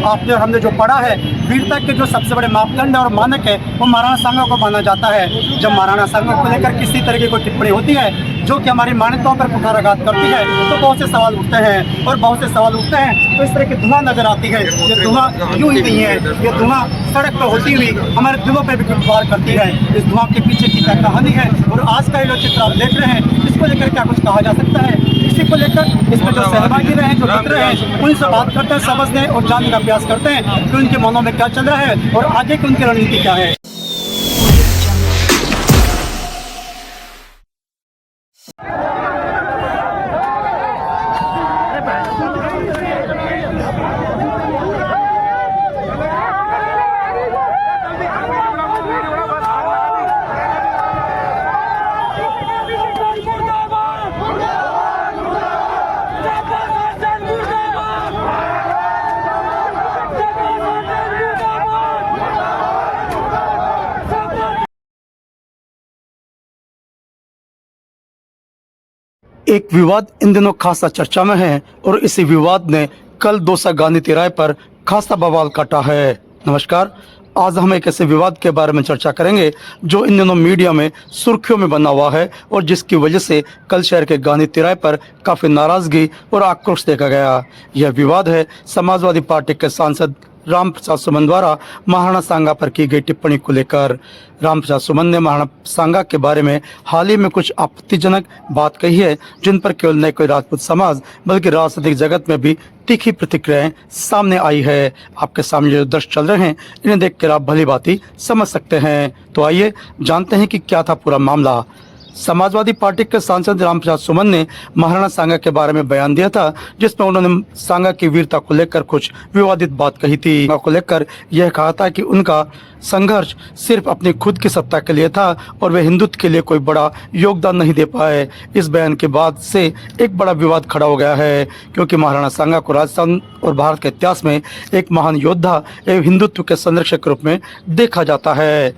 आपने और हमने जो पढ़ा है, वीरता के जो सबसे बड़े मापदंड और मानक है वो महाराणा सांगा को माना जाता है। जब महाराणा सांगा को लेकर किसी तरह की कोई टिप्पणी होती है जो कि हमारी मान्यताओं पर कुठाराघात करती है तो बहुत से सवाल उठते हैं, और बहुत से सवाल उठते हैं तो इस तरह की धुआं नजर आती है। ये धुआं यूं ही नहीं है, ये धुआं सड़क पर होती हुई हमारे दिलों पर भी वार करती है। इस धुआं के पीछे की क्या कहानी है और आज का ये जो चित्र आप देख रहे हैं इसको लेकर क्या कुछ कहा जा सकता है, इसी को लेकर इसमें जो सहभागी रहे, जो मित्र हैं, उनसे बात करते हैं, समझने और जानने का प्रयास करते हैं कि उनके मनों में क्या चल रहा है और आगे की उनकी रणनीति क्या है। एक विवाद इन दिनों खासा चर्चा में है और इसी विवाद ने कल दौसा गांधी तिराहे पर खासा बवाल काटा है। नमस्कार, आज हम एक ऐसे विवाद के बारे में चर्चा करेंगे जो इन दिनों मीडिया में सुर्खियों में बना हुआ है और जिसकी वजह से कल शहर के गांधी तिराहे पर काफी नाराजगी और आक्रोश देखा गया। यह विवाद है समाजवादी पार्टी के सांसद रामप्रसाद सुमन द्वारा महाराणा सांगा पर की गई टिप्पणी को लेकर। रामप्रसाद सुमन ने महाराणा सांगा के बारे में हाल ही में कुछ आपत्तिजनक बात कही है जिन पर केवल न कोई राजपूत समाज बल्कि राजनीतिक जगत में भी तीखी प्रतिक्रियाएं सामने आई है। आपके सामने जो दृश्य चल रहे हैं इन्हें देखकर आप भली भांति समझ सकते हैं। तो आइए जानते हैं कि क्या था पूरा मामला। समाजवादी पार्टी के सांसद रामप्रसाद सुमन ने महाराणा सांगा के बारे में बयान दिया था जिसमें उन्होंने सांगा की वीरता को लेकर कुछ विवादित बात कही थी। को लेकर यह कहा था कि उनका संघर्ष सिर्फ अपनी खुद की सत्ता के लिए था और वे हिंदुत्व के लिए कोई बड़ा योगदान नहीं दे पाए। इस बयान के बाद से एक बड़ा विवाद खड़ा हो गया है क्योंकि महाराणा सांगा को राजस्थान और भारत के इतिहास में एक महान योद्धा एवं हिंदुत्व के संरक्षक के रूप में देखा जाता है।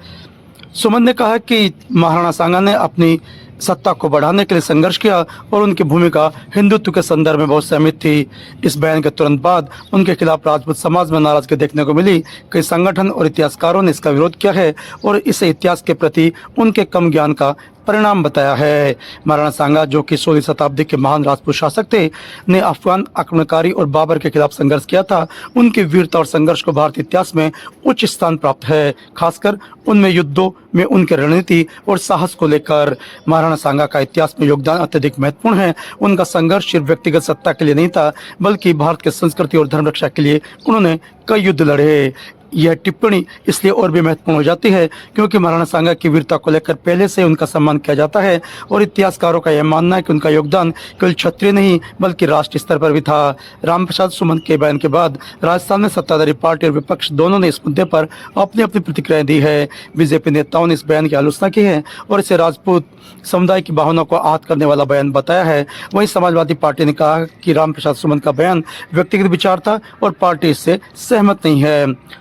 सुमन ने कहा कि महाराणा सांगा ने अपनी सत्ता को बढ़ाने के लिए संघर्ष किया और उनकी भूमिका हिंदुत्व के संदर्भ में बहुत सहमत थी। इस बयान के तुरंत बाद उनके खिलाफ राजपूत समाज में नाराजगी देखने को मिली। कई संगठन और इतिहासकारों ने इसका विरोध किया है और इसे इतिहास के प्रति उनके कम ज्ञान का परिणाम बताया है। महाराणा सांगा जो कि 16वीं शताब्दी के महान राजपूत शासक थे, ने अफगान आक्रमणकारी और बाबर के खिलाफ संघर्ष किया था। उनकी वीरता और संघर्ष को भारतीय इतिहास में उच्च स्थान प्राप्त है, खासकर उनमें युद्धों में उनके रणनीति और साहस को लेकर। महाराणा सांगा का इतिहास में योगदान अत्यधिक महत्वपूर्ण है। उनका संघर्ष सिर्फ व्यक्तिगत सत्ता के लिए नहीं था बल्कि भारत के संस्कृति और धर्म रक्षा के लिए उन्होंने कई युद्ध लड़े। यह टिप्पणी इसलिए और भी महत्वपूर्ण हो जाती है क्योंकि महाराणा सांगा की वीरता को लेकर पहले से उनका सम्मान किया जाता है और इतिहासकारों का यह मानना है कि उनका योगदान केवल क्षत्रिय नहीं बल्कि राष्ट्रीय स्तर पर भी था। रामप्रसाद सुमन के बयान के बाद राजस्थान में सत्ताधारी पार्टी और विपक्ष दोनों ने इस मुद्दे पर अपनी अपनी प्रतिक्रियाएं दी है। बीजेपी नेताओं ने इस बयान की आलोचना की है और इसे राजपूत समुदाय की भावना को आहत करने वाला बयान बताया है। वहीं समाजवादी पार्टी ने कहा कि रामप्रसाद सुमन का बयान व्यक्तिगत विचार था और पार्टी इससे सहमत नहीं है।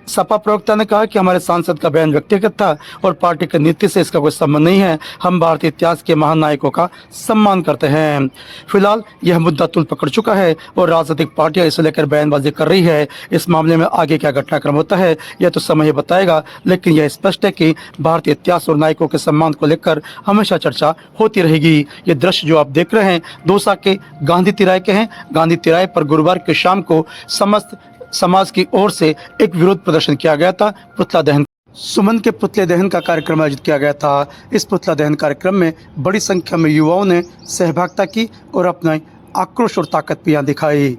सपा प्रवक्ता ने कहा कि हमारे सांसद का बयान व्यक्तिगत था और पार्टी की नीति से इसका कोई संबंध नहीं है। हम भारतीय इतिहास के महान नायकों का सम्मान करते हैं। फिलहाल यह मुद्दा तूल पकड़ चुका है और राजनीतिक पार्टियां इसे लेकर बयानबाजी कर रही है। इस मामले में आगे क्या घटनाक्रम होता है यह तो समय ही बताएगा, लेकिन यह स्पष्ट है कि भारतीय इतिहास और नायकों के सम्मान को लेकर हमेशा चर्चा होती रहेगी। ये दृश्य जो आप देख रहे हैं दौसा के गांधी तिराहे के हैं। गांधी तिराहे पर गुरुवार की शाम को समस्त समाज की ओर से एक विरोध प्रदर्शन किया गया था। पुतला दहन सुमन के पुतले दहन का कार्यक्रम आयोजित किया गया था। इस पुतला दहन कार्यक्रम में बड़ी संख्या में युवाओं ने सहभागिता की और अपना आक्रोश और ताकत भी यहाँ दिखाई।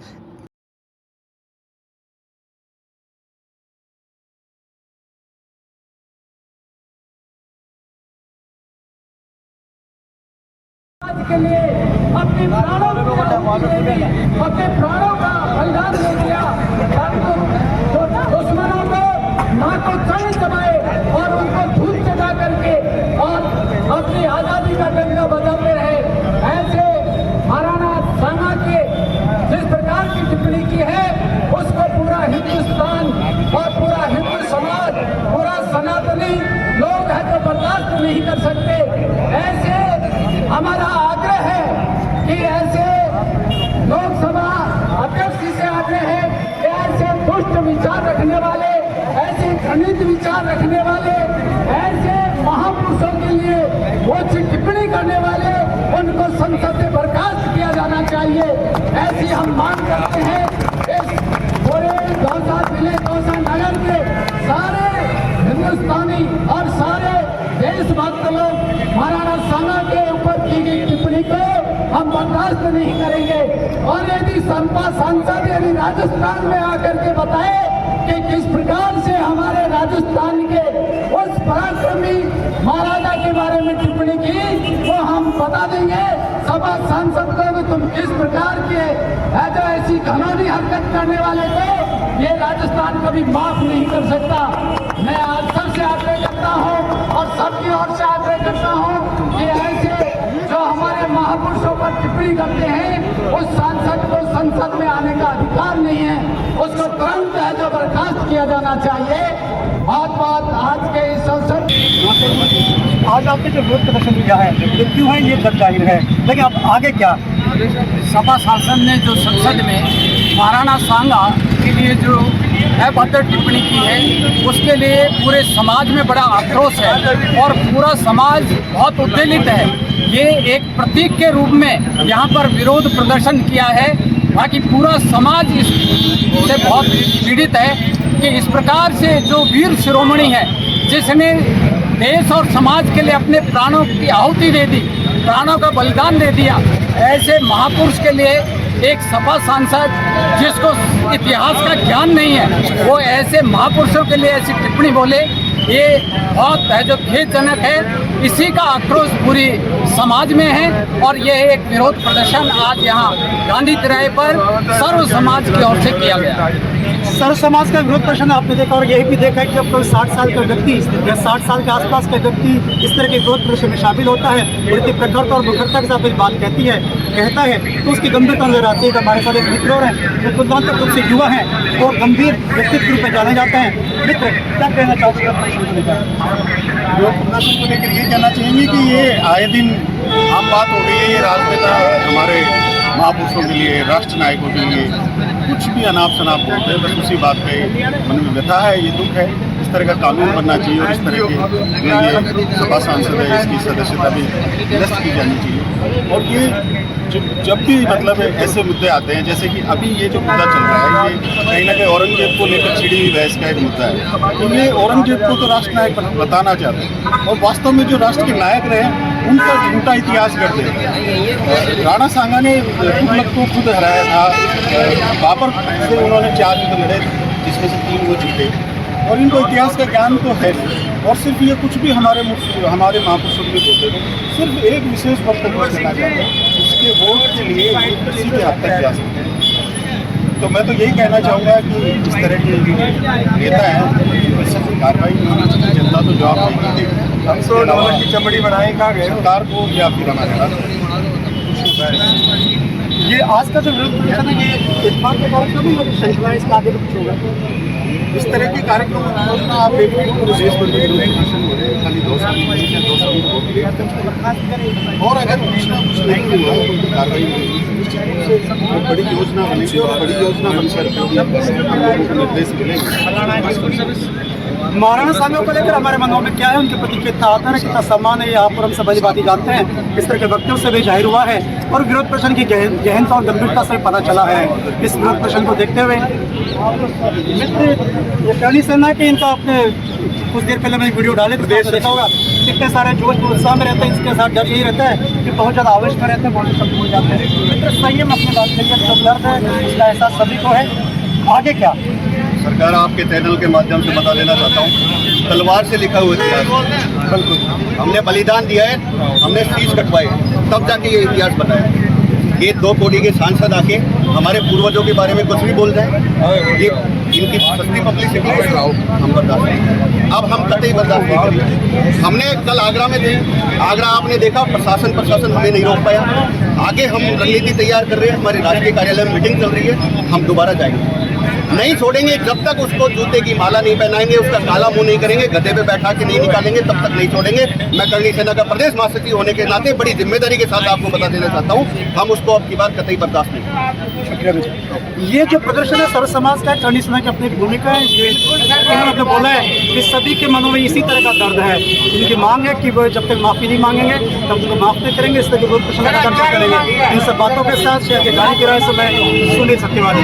के लिए अपने प्राणों का बलिदान दे दिया। दुश्मनों को ना तो चढ़ दबाए और उनको धूल चढ़ा करके और अपनी आजादी का डंका बजाते रहे। ऐसे महाराणा सांगा के जिस प्रकार की टिप्पणी की है उसको पूरा हिंदुस्तान और पूरा हिंदू समाज, पूरा सनातनी लोग है जो बर्दाश्त नहीं कर सकते। ऐसे हमारा आग्रह है कि ऐसे लोकसभा दुष्ट विचार रखने वाले, ऐसे घृणित विचार रखने वाले, ऐसे महापुरुषों के लिए वो टिप्पणी करने वाले, उनको संसद से बर्खास्त किया जाना चाहिए, ऐसी हम मांग करते हैं। इस पूरे दौसा जिले, दौसा नगर के सारे हिंदुस्तानी और सारे देशभक्त लोग महाराणा सांगा के ऊपर की गई टिप्पणी को हम बर्दाश्त नहीं करेंगे। और यदि संपा सांसद यदि राजस्थान में आकर के बताए कि किस प्रकार से हमारे राजस्थान के उस पराक्रमी महाराजा के बारे में टिप्पणी की, वो हम बता देंगे सभा सांसद को कि तुम किस प्रकार के जो ऐसी घिनौनी हरकत करने वाले थे, ये राजस्थान कभी माफ नहीं कर सकता। मैं आज सबसे आग्रह करता हूँ और सबकी ओर से आग्रह करता हूँ कि ऐसे जो हमारे महापुरुषों पर टिप्पणी करते हैं, उस सांसद को संसद में आने का अधिकार नहीं है, उसको तुरंत है जो बर्खास्त किया जाना चाहिए। बात आज के इस अवसर, आज आपने जो विरोध प्रदर्शन किया है ये क्यों है, ये सब जाहिर है, लेकिन अब आगे क्या? सपा सांसद ने जो संसद में महाराणा सांगा के लिए जो अभद्र टिप्पणी की है, उसके लिए पूरे समाज में बड़ा आक्रोश है और पूरा समाज बहुत उत्तेजित है। ये एक प्रतीक के रूप में यहाँ पर विरोध प्रदर्शन किया है, बाकी पूरा समाज इससे बहुत पीड़ित है कि इस प्रकार से जो वीर शिरोमणि है, जिसने देश और समाज के लिए अपने प्राणों की आहुति दे दी, प्राणों का बलिदान दे दिया, ऐसे महापुरुष के लिए एक सपा सांसद जिसको इतिहास का ज्ञान नहीं है, वो ऐसे महापुरुषों के लिए ऐसी टिप्पणी बोले, ये बहुत है जो खेदजनक है। इसी का आक्रोश पूरी समाज में है और ये एक विरोध प्रदर्शन आज यहाँ गांधी तिराहे पर सर्व समाज की ओर से किया गया। सर्व समाज का विरोध प्रदर्शन आपने देखा और यही भी देखा है कि जब कोई 60 साल का व्यक्ति या 60 साल के आसपास का व्यक्ति इस तरह के विरोध प्रदर्शन में शामिल होता है और इतनी प्रखरता और मुखरता के साथ बात कहता है तो उसकी गंभीरता नजर आती है। कि हमारे साथ एक मित्र और हैं जो तुलनात्मक रूप से युवा हैं और गंभीर व्यक्तित्व रूप में जाने जाते हैं। मित्र, क्या कहना चाहते हैं? विरोध प्रदर्शन को लेकर ये कहना चाहेंगे कि ये आए दिन आम बात हो गई है। ये राजनेता हमारे महापुरुषों के लिए, राष्ट्र नायकों के लिए कुछ भी अनाप शनाप बोलते हैं, बस उसी बात पे मन में व्यथा है, ये दुख है। इस तरह का कानून बनना चाहिए और इस तरह के ये सभा सांसद है, इसकी सदस्यता भी निरस्त की जानी चाहिए। और ये जब भी मतलब ऐसे मुद्दे आते हैं, जैसे कि अभी ये जो मुद्दा चल रहा है, ये कहीं ना कहीं औरंगजेब को लेकर छिड़ी हुई बहस का एक मुद्दा है। तो ये औरंगजेब को तो राष्ट्र नायक बताना चाहते हैं और वास्तव में जो राष्ट्र के नायक रहे उनका झूठा इतिहास करते हैं। राणा सांगा ने तुगलक को खुद हराया था, बाबर से उन्होंने 4 युद्ध लड़े जिसमें से 3 वो जीते और इनको इतिहास का ज्ञान तो है। और सिर्फ ये कुछ भी हमारे महापुरुषों के बोलते हैं, सिर्फ एक विशेष वक्त को करना चाहते हैं, उसके वोट के लिए किसी के हद तक जा सकते हैं। तो मैं तो यही कहना चाहूँगा कि इस तरह के नेता हैं, सख्त कार्रवाई होनी चाहिए। जनता तो जवाब देगी, हम तो डॉलर की चमड़ी बनाए कहाँ गए सरकार को या फिर हमारे राष्ट्र। ये आज का जो विरोध प्रदर्शन है ये इत्तेफाक के कार्यक्रम है, श्रृंखला है, इसका आगे भी कुछ होगा? इस तरह के कार्यक्रम आप देख रहे हैं, देश भर में प्रदर्शन हो रहे हैं, खाली 2 साल और अगर कुछ ना कुछ नहीं हुआ तो कार्रवाई होगी। बड़ी योजना बनेगी और बड़ी योजना बनकर हम लोगों को निर्देश मिलेंगे। महाराणा सांगा को लेकर हमारे मनों में क्या है, उनके प्रति कितना आदर है, कितना सम्मान है, यहाँ पर हम सब बातें जानते हैं। इस तरह के वक्तव्यों से भी जाहिर हुआ है और विरोध प्रदर्शन की गहनता और गंभीरता से पता चला है। इस विरोध प्रदर्शन को देखते हुए मित्र, ये कहनी सुनना है कि इनका अपने कुछ देर पहले मैंने वीडियो डाले तो देखा होगा, कितने सारे जोश उत्साह में रहते हैं। इसके साथ डर यही रहता है कि बहुत ज़्यादा आवेश में रहते हैं, बहुत शब्द भूल जाते हैं। मित्र, संयम अपनी बात करिए, जो दर्द है उसका एहसास सभी को है। आगे क्या? सरकार, आपके चैनल के माध्यम से बता देना चाहता हूँ, तलवार से लिखा हुआ इतिहास। बिल्कुल, हमने बलिदान दिया है, हमने शीश कटवाए, तब जाके ये इतिहास बना है। ये 2 कोड़ी के सांसद आके हमारे पूर्वजों के बारे में कुछ भी बोल जाए, ये इनकी सस्ती पब्लिसिटी हम बर्दाश्त नहीं। अब हम कतई बर्दाश्त नहीं करेंगे। हमने कल आगरा में थे, आगरा आपने देखा, प्रशासन हमें नहीं रोक पाया। आगे हम रणनीति तैयार कर रहे हैं, हमारे राष्ट्रीय कार्यालय में मीटिंग चल रही है, हम दोबारा जाएंगे। नहीं छोड़ेंगे जब तक उसको जूते की माला नहीं पहनाएंगे, उसका काला मुंह नहीं करेंगे, गद्दे पे बैठा के नहीं निकालेंगे, तब तक नहीं छोड़ेंगे। मैं करणी सेना का प्रदेश महासचिव होने के नाते बड़ी जिम्मेदारी के साथ आपको बता देना चाहता हूँ, हम उसको अब की बार कतई बर्दाश्त नहीं करेंगे। ये जो प्रदर्शन है सर्व समाज का, करणी सेना की अपनी भूमिका है। इन्होंने बोला है कि सभी के मनों में इसी तरह का दर्द है। इनकी मांग है कि वो जब तक माफी नहीं मांगेंगे तब उनको माफ नहीं करेंगे, इस तरह के विरोध प्रदर्शन का करेंगे। इन सब बातों के साथ शहर के गाड़ी किराए से मैं सुनील सत्यवादी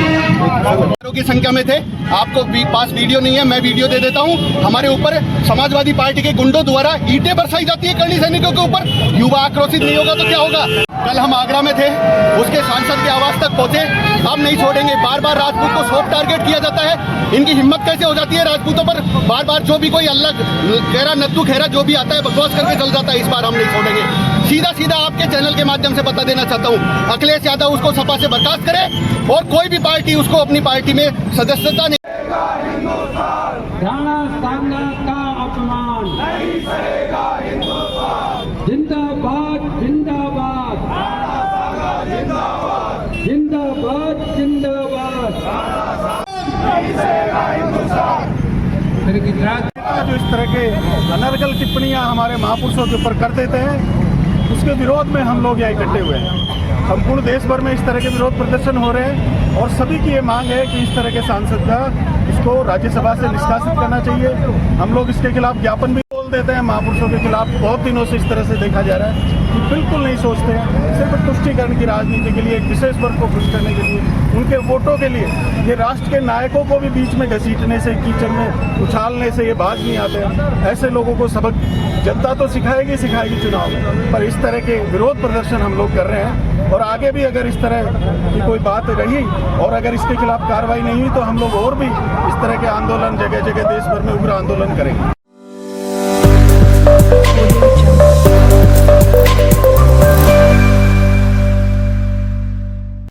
की संख्या में थे। आपको पास वीडियो नहीं है, मैं वीडियो दे देता हूं। हमारे ऊपर समाजवादी पार्टी के गुंडों द्वारा ईंटें बरसाई जाती है करणी सैनिकों के ऊपर। युवा आक्रोशित नहीं होगा तो क्या होगा? कल हम आगरा में थे, उसके सांसद के आवास तक पहुंचे। हम नहीं छोड़ेंगे। बार बार राजपूत को सॉफ्ट टारगेट किया जाता है। इनकी हिम्मत कैसे हो जाती है राजपूतों पर? बार बार जो भी कोई अल्लाह खेरा नत्थू खेरा जो भी आता है बकवास करके चल जाता है। इस बार हम नहीं छोड़ेंगे। सीधा सीधा आपके चैनल के माध्यम से बता देना चाहता हूँ, अखिलेश यादव उसको सपा से बर्खास्त करे और कोई भी पार्टी उसको अपनी पार्टी में सदस्यता नहीं। राणा सांगा का अपमान नहीं सहेगा हिंदुस्तान। जिंदाबाद जिंदाबाद जिंदाबाद जिंदाबाद। जो इस तरह के अनर्गल टिप्पणियां हमारे महापुरुषों के ऊपर कर देते हैं, उसके विरोध में हम लोग यहाँ इकट्ठे हुए हैं। संपूर्ण देश भर में इस तरह के विरोध प्रदर्शन हो रहे हैं और सभी की ये मांग है कि इस तरह के सांसद का इसको राज्यसभा से निष्कासित करना चाहिए। हम लोग इसके खिलाफ ज्ञापन भी बोल देते हैं। महापुरुषों के खिलाफ बहुत दिनों से इस तरह से देखा जा रहा है कि बिल्कुल नहीं सोचते हैं, सिर्फ तुष्टीकरण की राजनीति के लिए, एक विशेष वर्ग को खुश करने के लिए, उनके वोटों के लिए, ये राष्ट्र के नायकों को भी बीच में घसीटने से, कीचड़ में उछालने से ये बाज नहीं आते। ऐसे लोगों को सबक जनता तो सिखाएगी चुनाव में, पर इस तरह के विरोध प्रदर्शन हम लोग कर रहे हैं। और आगे भी अगर इस तरह की कोई बात रही और अगर इसके खिलाफ कार्रवाई नहीं हुई तो हम लोग और भी इस तरह के आंदोलन जगह जगह देश भर में उग्र आंदोलन करेंगे।